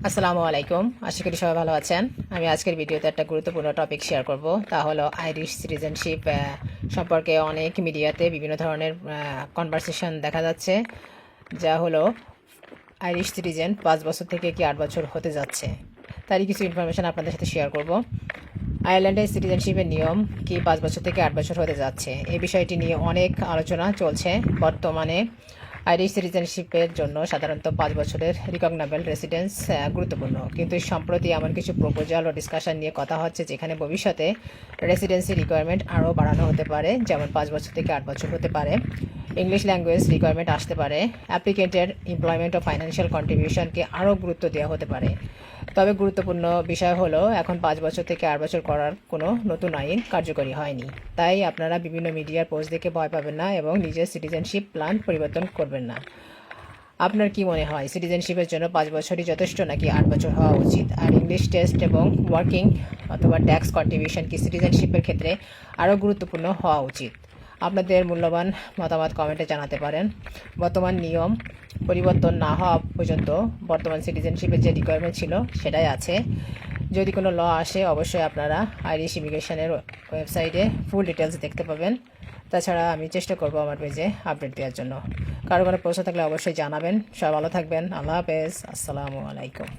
আসসালামু আলাইকুম। আশা করি সবাই ভালো আছেন। আমি আজকের ভিডিওতে একটা গুরুত্বপূর্ণ টপিক শেয়ার করব, তা হলো আইরিশ সিটিজেনশিপ সম্পর্কে অনেক মিডিয়াতে বিভিন্ন ধরনের কনভারসেশন দেখা যাচ্ছে, যা হলো আইরিশ সিটিজেন 5 বছর থেকে কি 8 বছর হতে যাচ্ছে। তারই কিছু ইনফরমেশন আপনাদের সাথে শেয়ার করব। আয়ারল্যান্ডের সিটিজেনশিপের নিয়ম কি 5 বছর থেকে 8 বছর হতে যাচ্ছে, এই বিষয়টি নিয়ে অনেক আলোচনা চলছে। বর্তমানে আইরিশ সিটিজেনশিপের জন্য সাধারণত 5 বছরের রিকগনেবল রেসিডেন্স গুরুত্বপূর্ণ, কিন্তু সম্প্রতি এমন কিছু প্রপোজাল ও ডিসকাশন নিয়ে কথা হচ্ছে যেখানে ভবিষ্যতে রেসিডেন্সি রিকোয়ারমেন্ট আরও বাড়ানো হতে পারে, যেমন 5 বছর থেকে 8 বছর হতে পারে। ইংলিশ ল্যাঙ্গুয়েজ রিকোয়ারমেন্ট আসতে পারে। অ্যাপ্লিকেন্টের এমপ্লয়মেন্ট ও ফাইন্যান্সিয়াল কন্ট্রিবিউশনকে আরও গুরুত্ব দেওয়া হতে পারে। তবে গুরুত্বপূর্ণ বিষয় হলো এখন 5 বছর থেকে 8 বছর করার কোনো নতুন আইন কার্যকরী হয়নি। তাই আপনারা বিভিন্ন মিডিয়ার পোস্ট দেখে ভয় পাবেন না এবং নিজের সিটিজেনশিপ প্ল্যান পরিবর্তন করবেন না। আপনার কি মনে হয়, সিটিজেনশিপের জন্য 5 বছরই যথেষ্ট নাকি 8 বছর হওয়া উচিত? আর ইংলিশ টেস্ট এবং ওয়ার্কিং অথবা ট্যাক্স কন্ট্রিবিউশন কি সিটিজেনশিপের ক্ষেত্রে আরও গুরুত্বপূর্ণ হওয়া উচিত? আপনাদের মূল্যবান মতামত কমেন্টে জানাতে পারেন। বর্তমান নিয়ম পরিবর্তন না হওয়া পর্যন্ত বর্তমান সিটিজেনশিপের যে রিকোয়ারমেন্ট ছিল সেটাই আছে। যদি কোনো ল আসে অবশ্যই আপনারা আইরিশ ইমিগ্রেশনের ওয়েবসাইটে ফুল ডিটেলস দেখতে পাবেন। তাছাড়া আমি চেষ্টা করব আমার পেজে আপডেট দেওয়ার জন্য। কারো কোনো প্রশ্ন থাকলে অবশ্যই জানাবেন। সবাই ভালো থাকবেন। আল্লাহ হাফেজ। আসসালামু আলাইকুম।